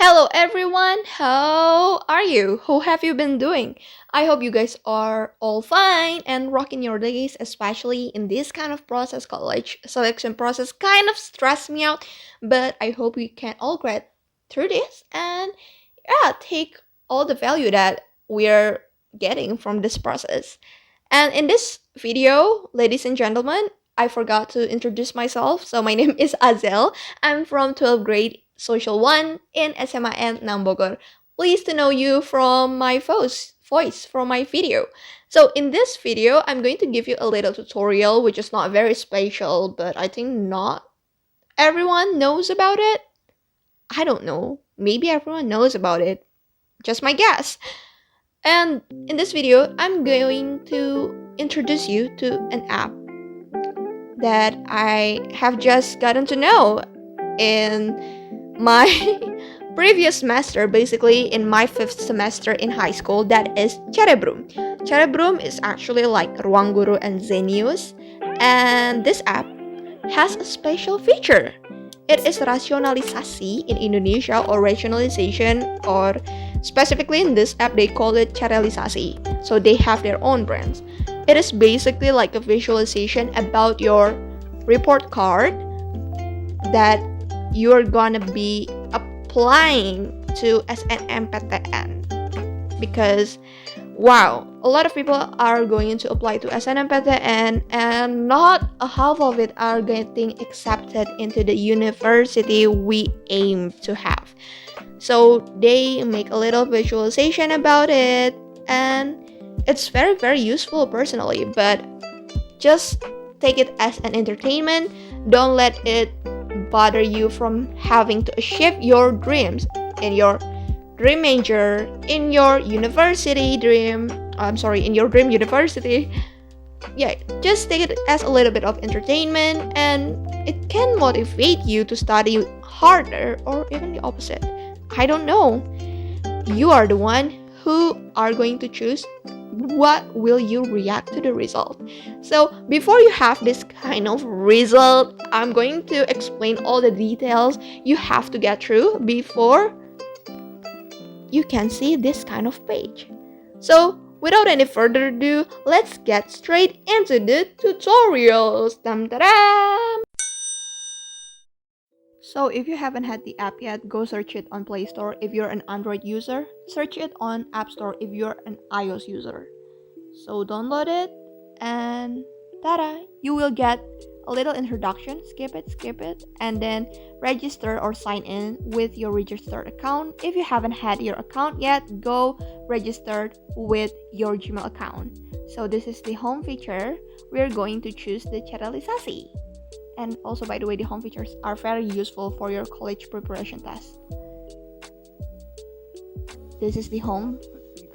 Hello everyone, how are you? How have you been doing? I hope you guys are all fine and rocking your days, especially in this kind of process. College selection process kind of stressed me out, but I hope we can all get through this and take all the value that we're getting from this process. And in this video, ladies and gentlemen, I forgot to introduce myself. So my name is Azel. I'm from 12th grade Social 1 in SMIN Nambogor. Pleased to know you from my voice from my video. So in this video, I'm going to give you a little tutorial which is not very special, but I think not everyone knows about it. I don't know. Maybe everyone knows about it. Just my guess. And in this video, I'm going to introduce you to an app that I have just gotten to know in my previous semester, basically in my 5th semester in high school, that is Cerebrum. Cerebrum is actually like Ruang Guru and Zenius, and this app has a special feature. It is rasionalisasi in Indonesia, or rationalization, or specifically in this app they call it Cerelisasi. So they have their own brands. It is basically like a visualization about your report card that you're gonna be applying to SNMPTN, because wow, a lot of people are going to apply to SNMPTN and not a half of it are getting accepted into the university we aim to have. So they make a little visualization about it, and it's very very useful personally, but just take it as an entertainment. Don't let it bother you from having to achieve your dreams in your dream major, in your university dream. In your dream university. Yeah, just take it as a little bit of entertainment, and it can motivate you to study harder, or even the opposite. I don't know. You are the one who are going to choose what will you react to the result. So before you have this kind of result, I'm going to explain all the details you have to get through before you can see this kind of page. So without any further ado, let's get straight into the tutorials. Dam-da-dam! So if you haven't had the app yet, go search it on Play Store if you're an Android user. Search it on App Store if you're an iOS user. So download it, and tada! You will get a little introduction. Skip it, and then register or sign in with your registered account. If you haven't had your account yet, go register with your Gmail account. So this is the home feature. We're going to choose the Cerelisasi. And also, by the way, the home features are very useful for your college preparation test. This is the home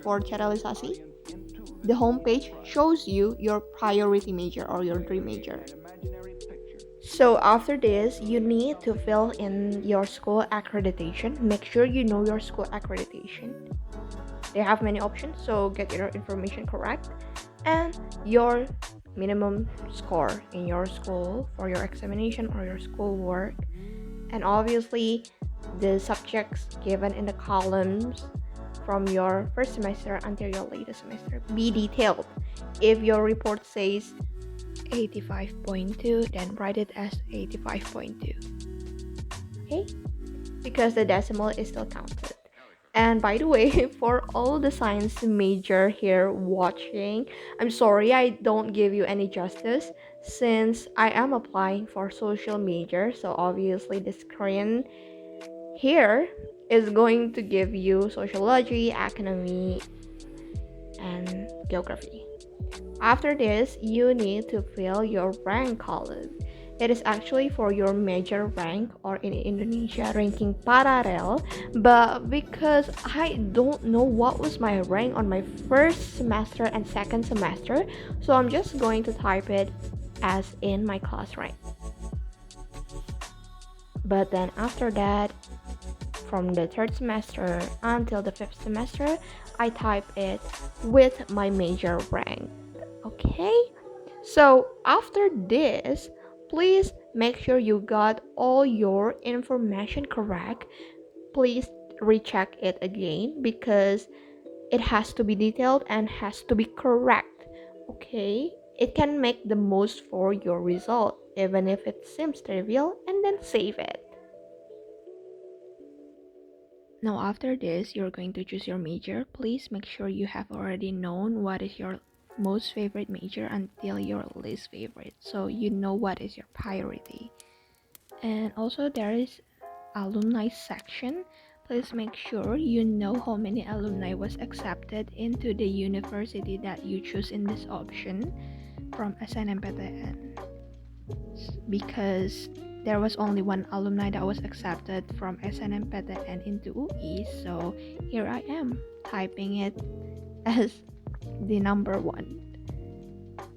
for Cerelisasi. The home page shows you your priority major or your dream major. So after this, you need to fill in your school accreditation. Make sure you know your school accreditation. They have many options, so get your information correct. And your minimum score in your school for your examination or your school work. And obviously, the subjects given in the columns from your first semester until your latest semester. Be detailed. If your report says 85.2, then write it as 85.2. Okay? Because the decimal is still counted. And by the way, for all the science major here watching, I'm sorry I don't give you any justice since I am applying for social major. So obviously the screen here is going to give you sociology, economy, and geography. After this, you need to fill your rank column. It is actually for your major rank, or in Indonesia ranking paralel, but because I don't know what was my rank on my first semester and second semester, so I'm just going to type it as in my class rank. But then after that, from the third semester until the fifth semester, I type it with my major rank. Okay? So after this, please make sure you got all your information correct. Please recheck it again because it has to be detailed and has to be correct. Okay? It can make the most for your result, even if it seems trivial, and then save it. Now after this, you're going to choose your major. Please make sure you have already known what is your most favorite major until your least favorite, so you know what is your priority. And also there is alumni section. Please make sure you know how many alumni was accepted into the university that you choose in this option from SNMPTN, because there was only one alumni that was accepted from SNMPTN into UI, so here I am typing it as the number one.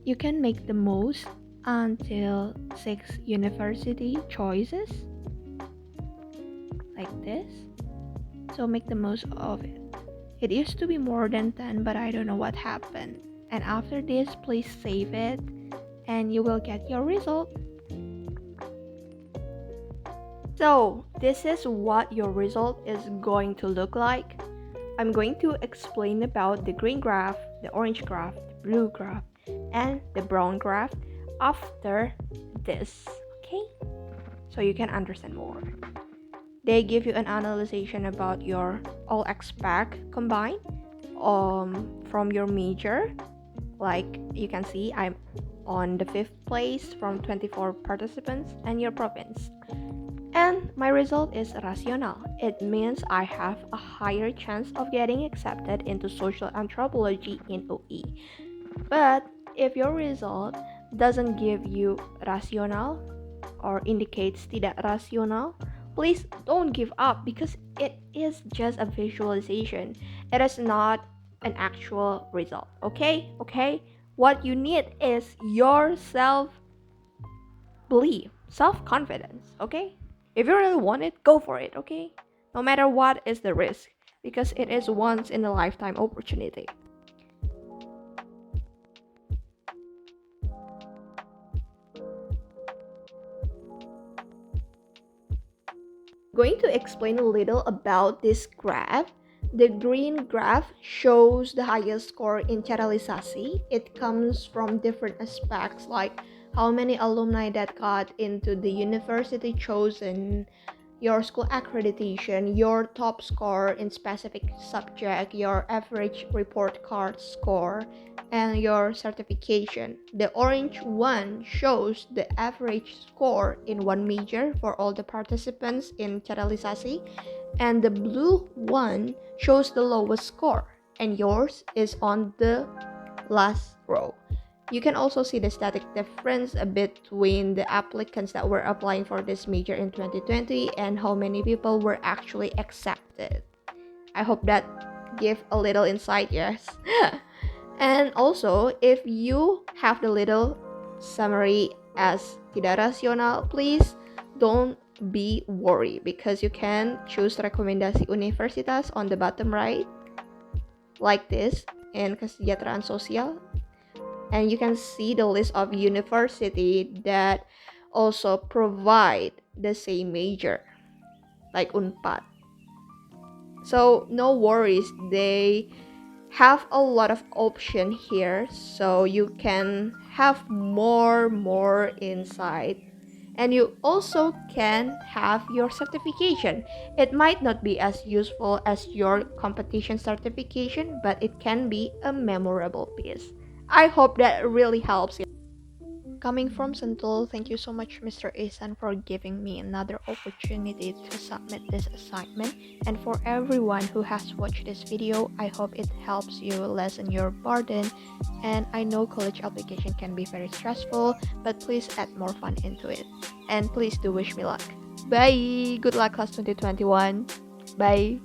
You can make the most until 6 university choices like this, so make the most of it. It used to be more than 10, but I don't know what happened. And after this, please save it and you will get your result. So this is what your result is going to look like. I'm going to explain about the green graph, the orange graph, the blue graph, and the brown graph after this, okay? So you can understand more. They give you an analysis about your all expect combined from your major. Like you can see, I'm on the 5th place from 24 participants, and your province. And my result is rational. It means I have a higher chance of getting accepted into social anthropology in UI. But if your result doesn't give you rational or indicates tidak rasional, please don't give up because it is just a visualization. It is not an actual result. Okay? What you need is your self-belief, self-confidence. Okay? If you really want it, go for it. Okay? No matter what is the risk, because it is once in a lifetime opportunity. Going to explain a little about this graph. The green graph shows the highest score in channelization. It comes from different aspects like how many alumni that got into the university chosen, your school accreditation, your top score in specific subject, your average report card score, and your certification. The orange one shows the average score in one major for all the participants in channelization, and the blue one shows the lowest score, and yours is on the last row. You can also see the static difference between the applicants that were applying for this major in 2020 and how many people were actually accepted. I hope that give a little insight, yes. And also, if you have the little summary as tidak rasional, please don't be worried because you can choose rekomendasi universitas on the bottom right like this in kesejahteraan sosial, and you can see the list of university that also provide the same major like Unpad. So no worries, they have a lot of option here, so you can have more insight, and you also can have your certification. It might not be as useful as your competition certification, but it can be a memorable piece. I hope that really helps you. Coming from Sentul, thank you so much, Mr. Ihsan, for giving me another opportunity to submit this assignment. And for everyone who has watched this video, I hope it helps you lessen your burden. And I know college application can be very stressful, but please add more fun into it. And please do wish me luck. Bye! Good luck, class 2021. Bye!